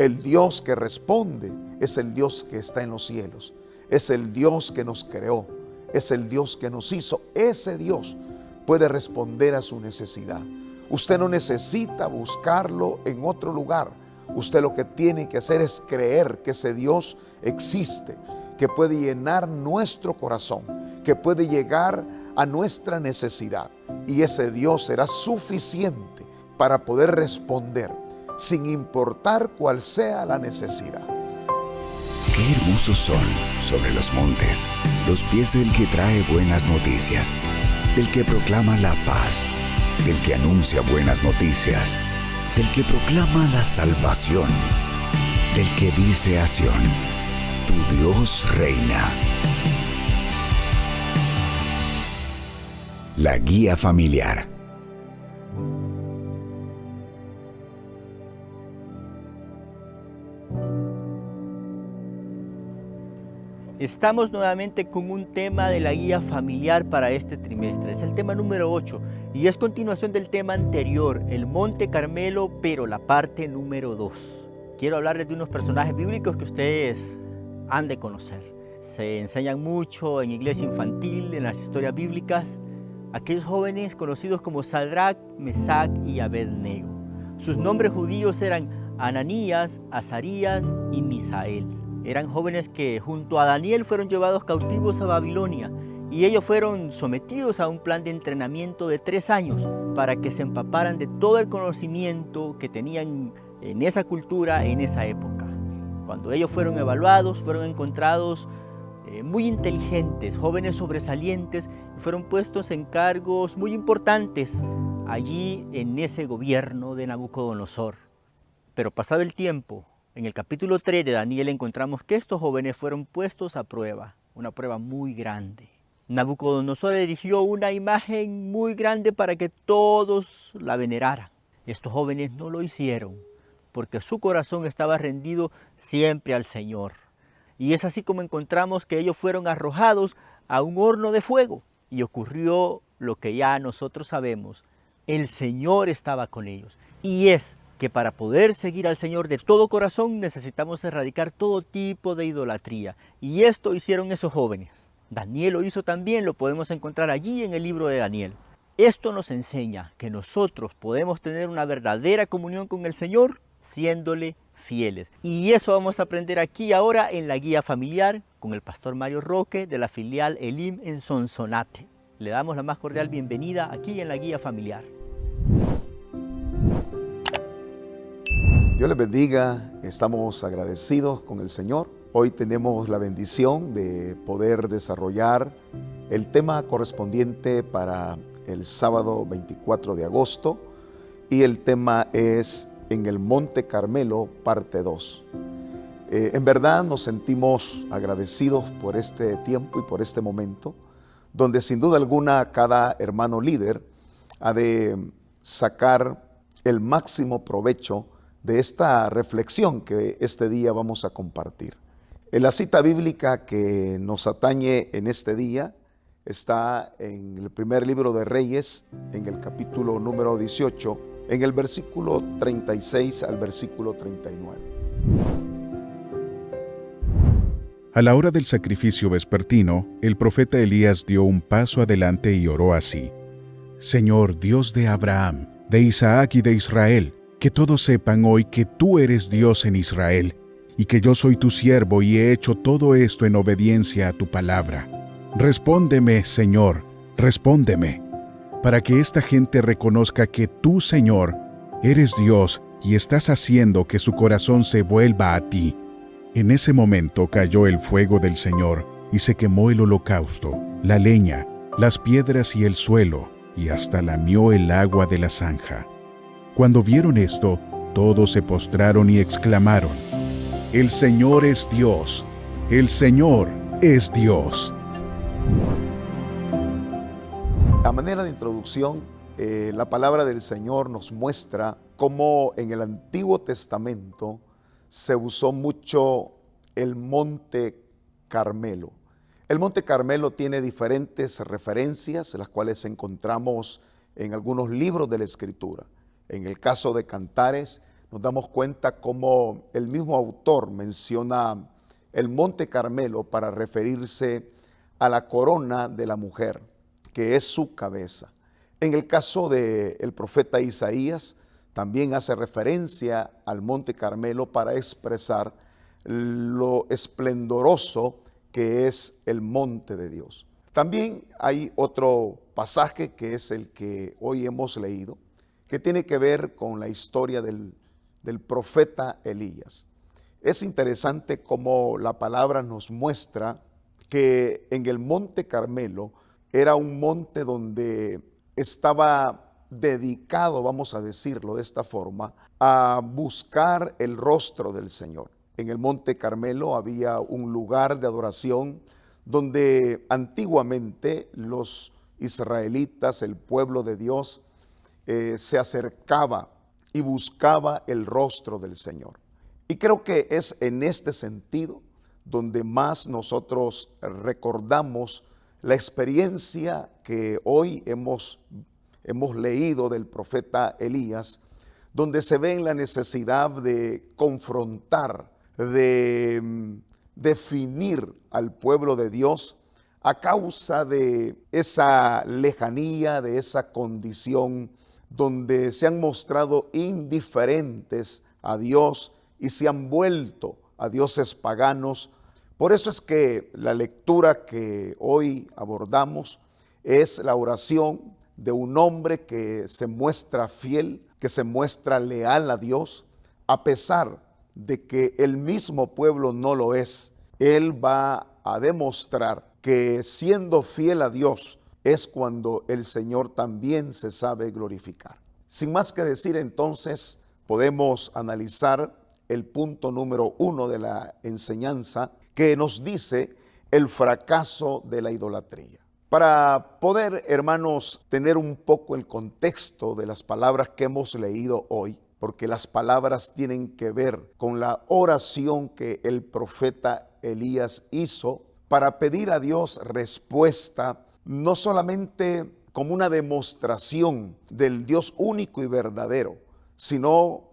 El Dios que responde es el Dios que está en los cielos. Es el Dios que nos creó. Es el Dios que nos hizo. Ese Dios puede responder a su necesidad. Usted no necesita buscarlo en otro lugar. Usted lo que tiene que hacer es creer que ese Dios existe, que puede llenar nuestro corazón, que puede llegar a nuestra necesidad. Y ese Dios será suficiente para poder responder, sin importar cuál sea la necesidad. Qué hermosos son sobre los montes los pies del que trae buenas noticias, del que proclama la paz, del que anuncia buenas noticias, del que proclama la salvación, del que dice a Sión: tu Dios reina. La guía familiar. Estamos nuevamente con un tema de la guía familiar para este trimestre. Es el tema número 8 y es continuación del tema anterior, el Monte Carmelo, pero la parte número 2. Quiero hablarles de unos personajes bíblicos que ustedes han de conocer. Se enseñan mucho en iglesia infantil, en las historias bíblicas, aquellos jóvenes conocidos como Sadrach, Mesac y Abednego. Sus nombres judíos eran Ananías, Azarías y Misael. Eran jóvenes que junto a Daniel fueron llevados cautivos a Babilonia y ellos fueron sometidos a un plan de entrenamiento de 3 años para que se empaparan de todo el conocimiento que tenían en esa cultura, en esa época. Cuando ellos fueron evaluados, fueron encontrados muy inteligentes, jóvenes sobresalientes, y fueron puestos en cargos muy importantes allí en ese gobierno de Nabucodonosor. Pero pasado el tiempo, en el capítulo 3 de Daniel encontramos que estos jóvenes fueron puestos a prueba, una prueba muy grande. Nabucodonosor erigió una imagen muy grande para que todos la veneraran. Estos jóvenes no lo hicieron porque su corazón estaba rendido siempre al Señor. Y es así como encontramos que ellos fueron arrojados a un horno de fuego. Y ocurrió lo que ya nosotros sabemos. El Señor estaba con ellos. Y es que para poder seguir al Señor de todo corazón necesitamos erradicar todo tipo de idolatría. Y esto hicieron esos jóvenes. Daniel lo hizo también, lo podemos encontrar allí en el libro de Daniel. Esto nos enseña que nosotros podemos tener una verdadera comunión con el Señor siéndole fieles. Y eso vamos a aprender aquí ahora en la guía familiar con el pastor Mario Roque de la filial Elim en Sonsonate. Le damos la más cordial bienvenida aquí en la guía familiar. Dios les bendiga, estamos agradecidos con el Señor. Hoy tenemos la bendición de poder desarrollar el tema correspondiente para el sábado 24 de agosto y el tema es en el Monte Carmelo, parte 2. En verdad nos sentimos agradecidos por este tiempo y por este momento, donde sin duda alguna cada hermano líder ha de sacar el máximo provecho de esta reflexión que este día vamos a compartir. En la cita bíblica que nos atañe en este día está en el primer libro de Reyes, en el capítulo número 18, en el versículo 36 al versículo 39. A la hora del sacrificio vespertino, el profeta Elías dio un paso adelante y oró así: Señor, Dios de Abraham, de Isaac y de Israel, que todos sepan hoy que tú eres Dios en Israel, y que yo soy tu siervo y he hecho todo esto en obediencia a tu palabra. Respóndeme, Señor, respóndeme, para que esta gente reconozca que tú, Señor, eres Dios y estás haciendo que su corazón se vuelva a ti. En ese momento cayó el fuego del Señor y se quemó el holocausto, la leña, las piedras y el suelo, y hasta lamió el agua de la zanja. Cuando vieron esto, todos se postraron y exclamaron: El Señor es Dios, el Señor es Dios. A manera de introducción, la palabra del Señor nos muestra cómo en el Antiguo Testamento se usó mucho el Monte Carmelo. El Monte Carmelo tiene diferentes referencias, las cuales encontramos en algunos libros de la Escritura. En el caso de Cantares, nos damos cuenta cómo el mismo autor menciona el Monte Carmelo para referirse a la corona de la mujer, que es su cabeza. En el caso del profeta Isaías, también hace referencia al Monte Carmelo para expresar lo esplendoroso que es el monte de Dios. También hay otro pasaje que es el que hoy hemos leído, que tiene que ver con la historia del profeta Elías. Es interesante cómo la palabra nos muestra que en el Monte Carmelo era un monte donde estaba dedicado, vamos a decirlo de esta forma, a buscar el rostro del Señor. En el Monte Carmelo había un lugar de adoración donde antiguamente los israelitas, el pueblo de Dios, se acercaba y buscaba el rostro del Señor. Y creo que es en este sentido donde más nosotros recordamos la experiencia que hoy hemos leído del profeta Elías, donde se ve en la necesidad de confrontar, de definir al pueblo de Dios a causa de esa lejanía, de esa condición donde se han mostrado indiferentes a Dios y se han vuelto a dioses paganos. Por eso es que la lectura que hoy abordamos es la oración de un hombre que se muestra fiel, que se muestra leal a Dios, a pesar de que el mismo pueblo no lo es. Él va a demostrar que siendo fiel a Dios es cuando el Señor también se sabe glorificar. Sin más que decir, entonces podemos analizar el punto número 1 de la enseñanza, que nos dice el fracaso de la idolatría. Para poder, hermanos, tener un poco el contexto de las palabras que hemos leído hoy, porque las palabras tienen que ver con la oración que el profeta Elías hizo para pedir a Dios respuesta, no solamente como una demostración del Dios único y verdadero, sino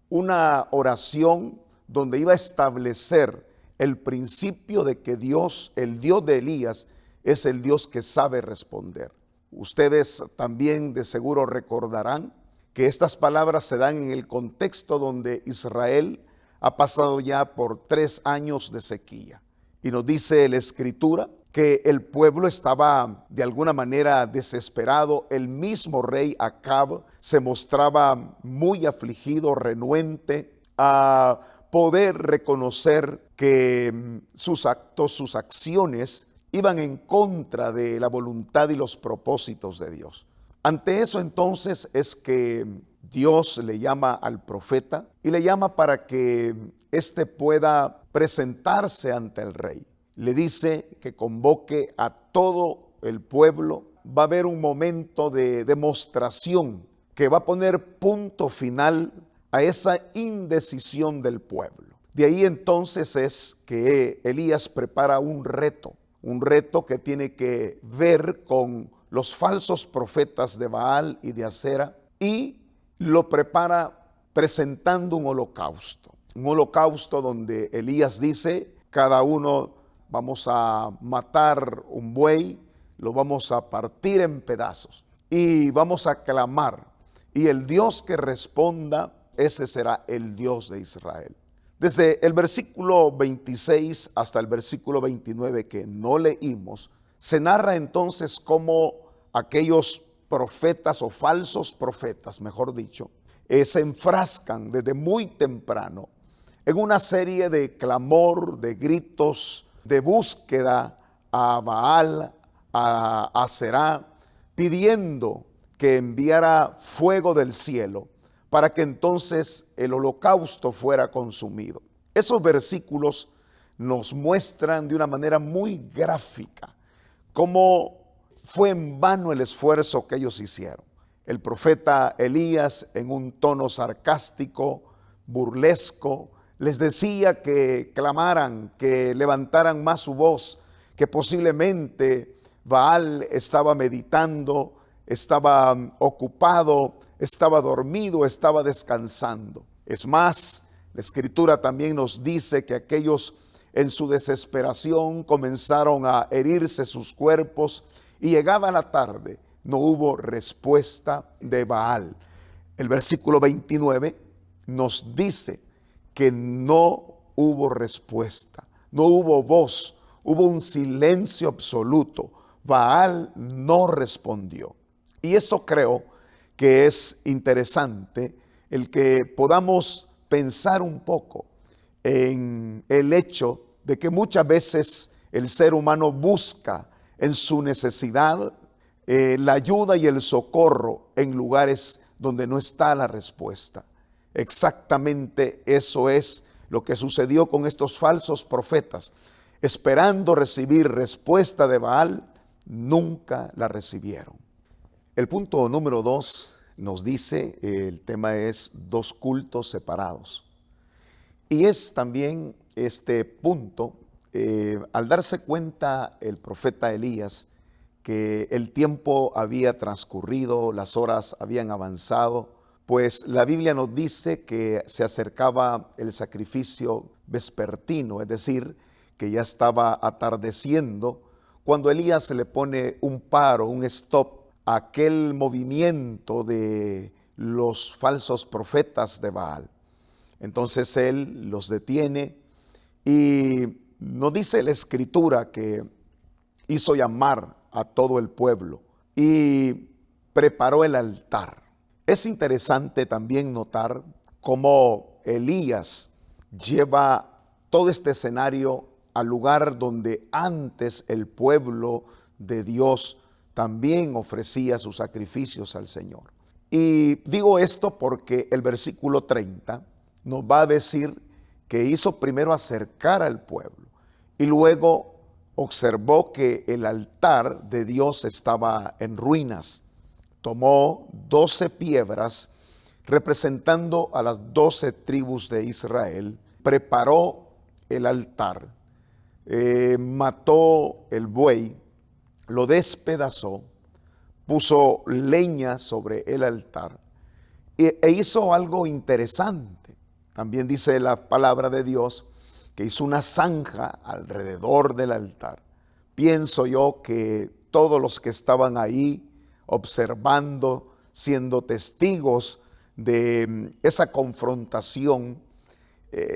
una oración donde iba a establecer el principio de que Dios, el Dios de Elías, es el Dios que sabe responder. Ustedes también de seguro recordarán que estas palabras se dan en el contexto donde Israel ha pasado ya por 3 años de sequía. Y nos dice la Escritura que el pueblo estaba de alguna manera desesperado. El mismo rey Acab se mostraba muy afligido, renuente a poder reconocer que sus actos, sus acciones iban en contra de la voluntad y los propósitos de Dios. Ante eso entonces es que Dios le llama al profeta y le llama para que éste pueda presentarse ante el rey. Le dice que convoque a todo el pueblo. Va a haber un momento de demostración que va a poner punto final a esa indecisión del pueblo. De ahí entonces es que Elías prepara un reto que tiene que ver con los falsos profetas de Baal y de Acera, y lo prepara presentando un holocausto donde Elías dice: cada uno vamos a matar un buey, lo vamos a partir en pedazos y vamos a clamar, y el Dios que responda, ese será el Dios de Israel. Desde el versículo 26 hasta el versículo 29 que no leímos, se narra entonces cómo aquellos profetas o falsos profetas, mejor dicho, se enfrascan desde muy temprano en una serie de clamor, de gritos, de búsqueda a Baal, a Aserá, pidiendo que enviara fuego del cielo para que entonces el holocausto fuera consumido. Esos versículos nos muestran de una manera muy gráfica cómo fue en vano el esfuerzo que ellos hicieron. El profeta Elías, en un tono sarcástico, burlesco, les decía que clamaran, que levantaran más su voz, que posiblemente Baal estaba meditando, estaba ocupado, estaba dormido, estaba descansando. Es más, la Escritura también nos dice que aquellos en su desesperación comenzaron a herirse sus cuerpos y llegaba la tarde, no hubo respuesta de Baal. El versículo 29 nos dice que no hubo respuesta, no hubo voz, hubo un silencio absoluto. Baal no respondió. Y eso creo que es interesante, el que podamos pensar un poco en el hecho de que muchas veces el ser humano busca en su necesidad la ayuda y el socorro en lugares donde no está la respuesta. Exactamente eso es lo que sucedió con estos falsos profetas. Esperando recibir respuesta de Baal, nunca la recibieron. El punto número 2 nos dice, el tema es 2 cultos separados. Y es también este punto, al darse cuenta el profeta Elías que el tiempo había transcurrido, las horas habían avanzado, pues la Biblia nos dice que se acercaba el sacrificio vespertino, es decir, que ya estaba atardeciendo, cuando Elías se le pone un paro, un stop a aquel movimiento de los falsos profetas de Baal. Entonces él los detiene y nos dice la Escritura que hizo llamar a todo el pueblo y preparó el altar. Es interesante también notar cómo Elías lleva todo este escenario al lugar donde antes el pueblo de Dios también ofrecía sus sacrificios al Señor. Y digo esto porque el versículo 30 nos va a decir que hizo primero acercar al pueblo y luego observó que el altar de Dios estaba en ruinas. Tomó 12 piedras representando a las 12 tribus de Israel, preparó el altar, mató el buey, lo despedazó, puso leña sobre el altar e hizo algo interesante. También dice la palabra de Dios que hizo una zanja alrededor del altar. Pienso yo que todos los que estaban ahí observando, siendo testigos de esa confrontación,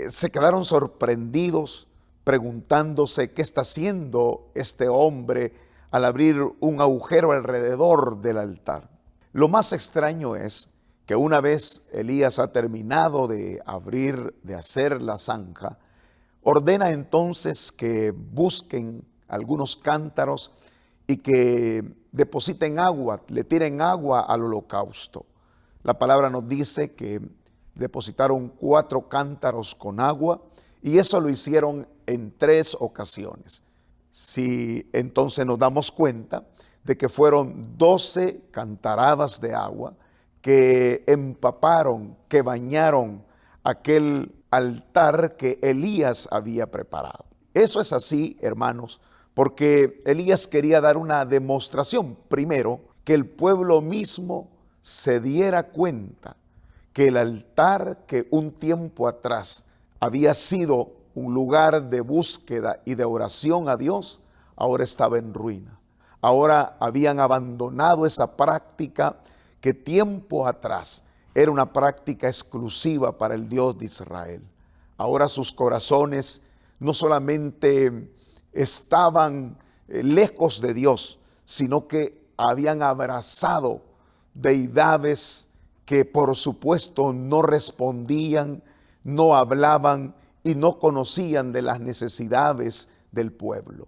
se quedaron sorprendidos, preguntándose qué está haciendo este hombre al abrir un agujero alrededor del altar. Lo más extraño es que una vez Elías ha terminado de abrir, de hacer la zanja, ordena entonces que busquen algunos cántaros y que depositen agua, le tiren agua al holocausto. La palabra nos dice que depositaron 4 cántaros con agua y eso lo hicieron en 3 ocasiones. Si entonces nos damos cuenta de que fueron 12 cantaradas de agua que empaparon, que bañaron aquel altar que Elías había preparado. Eso es así, hermanos, porque Elías quería dar una demostración. Primero, que el pueblo mismo se diera cuenta que el altar que un tiempo atrás había sido un lugar de búsqueda y de oración a Dios, ahora estaba en ruina. Ahora habían abandonado esa práctica que tiempo atrás era una práctica exclusiva para el Dios de Israel. Ahora sus corazones no solamente estaban lejos de Dios, sino que habían abrazado deidades que por supuesto no respondían, no hablaban y no conocían de las necesidades del pueblo.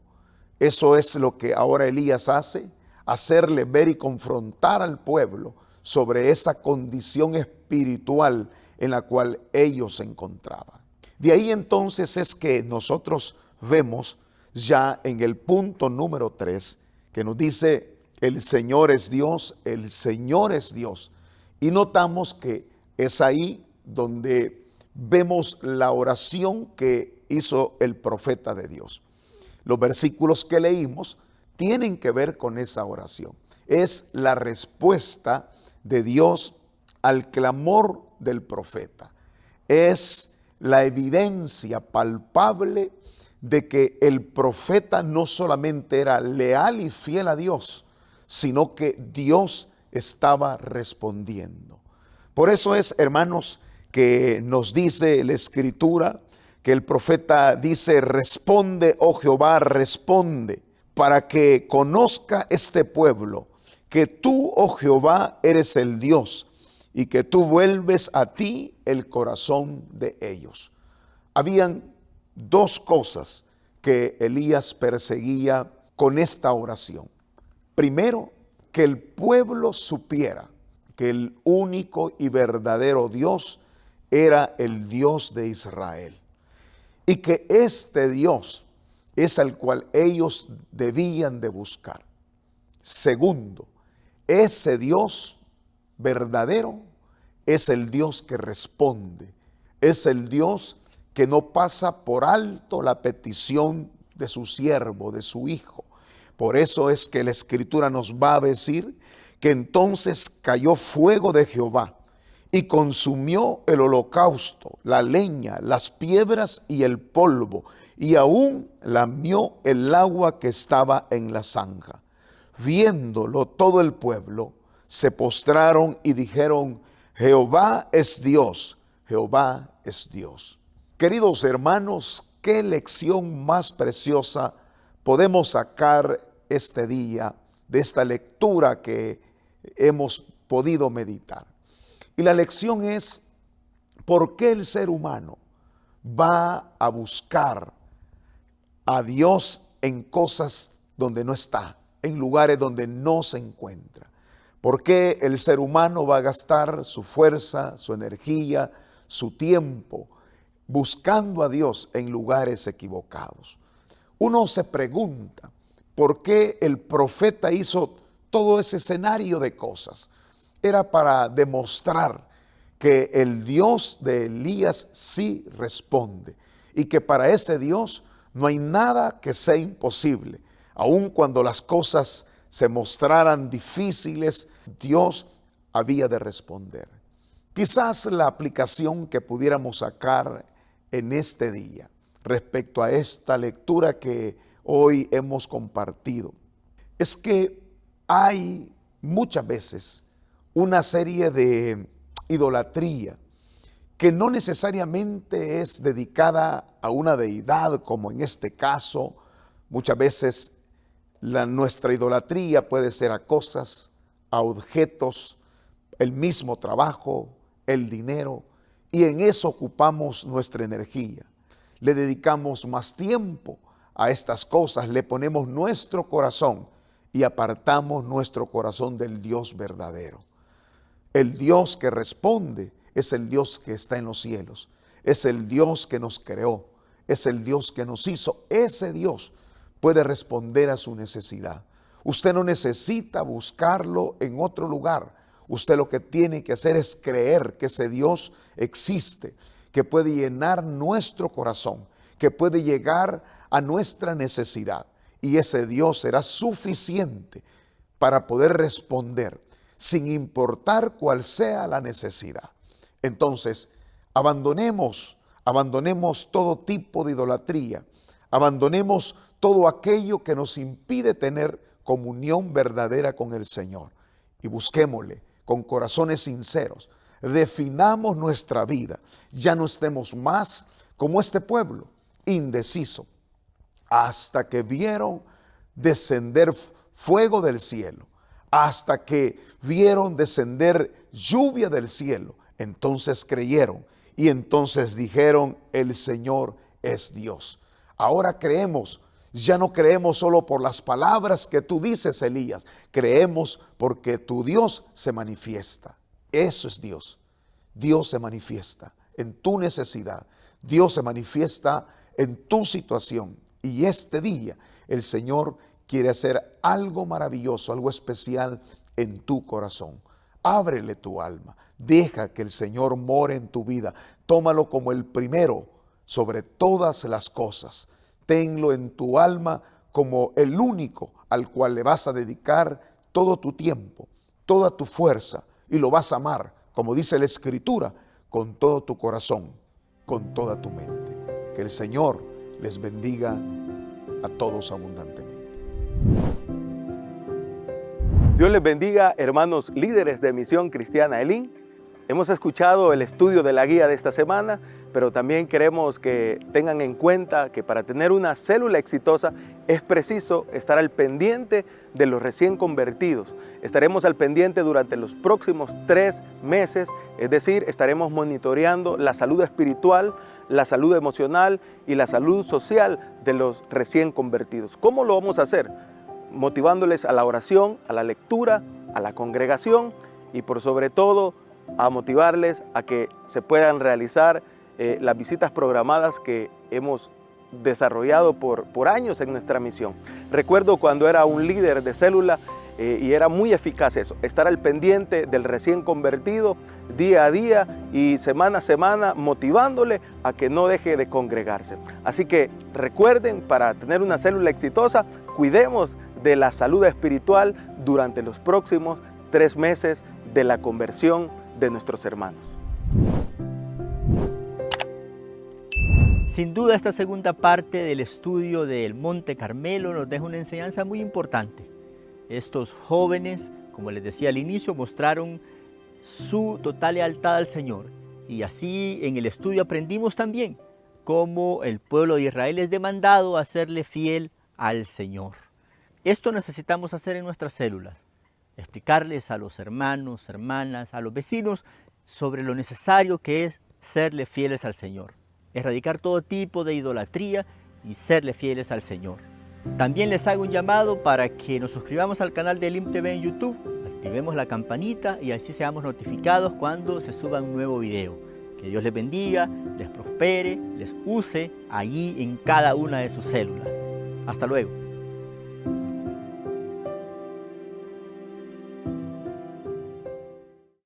Eso es lo que ahora Elías hace, hacerle ver y confrontar al pueblo sobre esa condición espiritual en la cual ellos se encontraban. De ahí entonces es que nosotros vemos ya en el punto número 3 que nos dice el Señor es Dios, el Señor es Dios. Y notamos que es ahí donde vemos la oración que hizo el profeta de Dios. Los versículos que leímos tienen que ver con esa oración. Es la respuesta de Dios al clamor del profeta. es la evidencia palpable de que el profeta no solamente era leal y fiel a Dios, sino que Dios estaba respondiendo. Por eso es, hermanos, que nos dice la Escritura, que el profeta dice: responde, oh Jehová, responde, para que conozca este pueblo que tú, oh Jehová, eres el Dios, y que tú vuelves a ti el corazón de ellos. Habían dos cosas que Elías perseguía con esta oración. Primero, que el pueblo supiera que el único y verdadero Dios era el Dios de Israel, y que este Dios es al cual ellos debían de buscar. Segundo, ese Dios verdadero es el Dios que responde, es el Dios que no pasa por alto la petición de su siervo, de su hijo. Por eso es que la Escritura nos va a decir que entonces cayó fuego de Jehová y consumió el holocausto, la leña, las piedras y el polvo, y aún lamió el agua que estaba en la zanja. Viéndolo todo el pueblo, se postraron y dijeron: Jehová es Dios, Jehová es Dios. Queridos hermanos, qué lección más preciosa podemos sacar este día de esta lectura que hemos podido meditar. Y la lección es: ¿por qué el ser humano va a buscar a Dios en cosas donde no está, en lugares donde no se encuentra? ¿Por qué el ser humano va a gastar su fuerza, su energía, su tiempo buscando a Dios en lugares equivocados? Uno se pregunta, ¿por qué el profeta hizo todo ese escenario de cosas? Era para demostrar que el Dios de Elías sí responde, y que para ese Dios no hay nada que sea imposible. Aun cuando las cosas se mostraran difíciles, Dios había de responder. Quizás la aplicación que pudiéramos sacar en este día respecto a esta lectura que hoy hemos compartido es que hay muchas veces una serie de idolatría que no necesariamente es dedicada a una deidad, como en este caso. Muchas veces nuestra idolatría puede ser a cosas, a objetos, el mismo trabajo, el dinero, y en eso ocupamos nuestra energía. Le dedicamos más tiempo a estas cosas, le ponemos nuestro corazón y apartamos nuestro corazón del Dios verdadero. El Dios que responde es el Dios que está en los cielos, es el Dios que nos creó, es el Dios que nos hizo. Ese Dios puede responder a su necesidad. Usted no necesita buscarlo en otro lugar. Usted lo que tiene que hacer es creer que ese Dios existe, que puede llenar nuestro corazón, que puede llegar a nuestra necesidad. Y ese Dios será suficiente para poder responder, sin importar cuál sea la necesidad. Entonces, abandonemos todo tipo de idolatría, abandonemos todo aquello que nos impide tener comunión verdadera con el Señor, y busquémosle con corazones sinceros. Definamos nuestra vida, ya no estemos más como este pueblo, indeciso, hasta que vieron descender fuego del cielo, hasta que vieron descender lluvia del cielo. Entonces creyeron y entonces dijeron: el Señor es Dios. Ahora creemos. Ya no creemos solo por las palabras que tú dices, Elías. Creemos porque tu Dios se manifiesta. Eso es Dios. Dios se manifiesta en tu necesidad. Dios se manifiesta en tu situación. Y este día el Señor quiere hacer algo maravilloso, algo especial en tu corazón. Ábrele tu alma. Deja que el Señor more en tu vida. Tómalo como el primero sobre todas las cosas. Tenlo en tu alma como el único al cual le vas a dedicar todo tu tiempo, toda tu fuerza, y lo vas a amar, como dice la Escritura, con todo tu corazón, con toda tu mente. Que el Señor les bendiga a todos abundantemente. Dios les bendiga, hermanos líderes de Misión Cristiana Elim. Hemos escuchado el estudio de la guía de esta semana, pero también queremos que tengan en cuenta que para tener una célula exitosa es preciso estar al pendiente de los recién convertidos. Estaremos al pendiente durante los próximos 3 meses, es decir, estaremos monitoreando la salud espiritual, la salud emocional y la salud social de los recién convertidos. ¿Cómo lo vamos a hacer? Motivándoles a la oración, a la lectura, a la congregación y por sobre todo a motivarles a que se puedan realizar las visitas programadas que hemos desarrollado por años en nuestra misión. Recuerdo cuando era un líder de célula y era muy eficaz eso, estar al pendiente del recién convertido día a día y semana a semana, motivándole a que no deje de congregarse. Así que recuerden, para tener una célula exitosa, cuidemos de la salud espiritual durante los próximos 3 meses de la conversión de nuestros hermanos. Sin duda, esta segunda parte del estudio del Monte Carmelo nos deja una enseñanza muy importante. Estos jóvenes, como les decía al inicio, mostraron su total lealtad al Señor. Y así en el estudio aprendimos también cómo el pueblo de Israel es demandado a serle fiel al Señor. Esto necesitamos hacer en nuestras células. Explicarles a los hermanos, hermanas, a los vecinos sobre lo necesario que es serle fieles al Señor. Erradicar todo tipo de idolatría y serle fieles al Señor. También les hago un llamado para que nos suscribamos al canal de Elim TV en YouTube, activemos la campanita y así seamos notificados cuando se suba un nuevo video. Que Dios les bendiga, les prospere, les use allí en cada una de sus células. Hasta luego.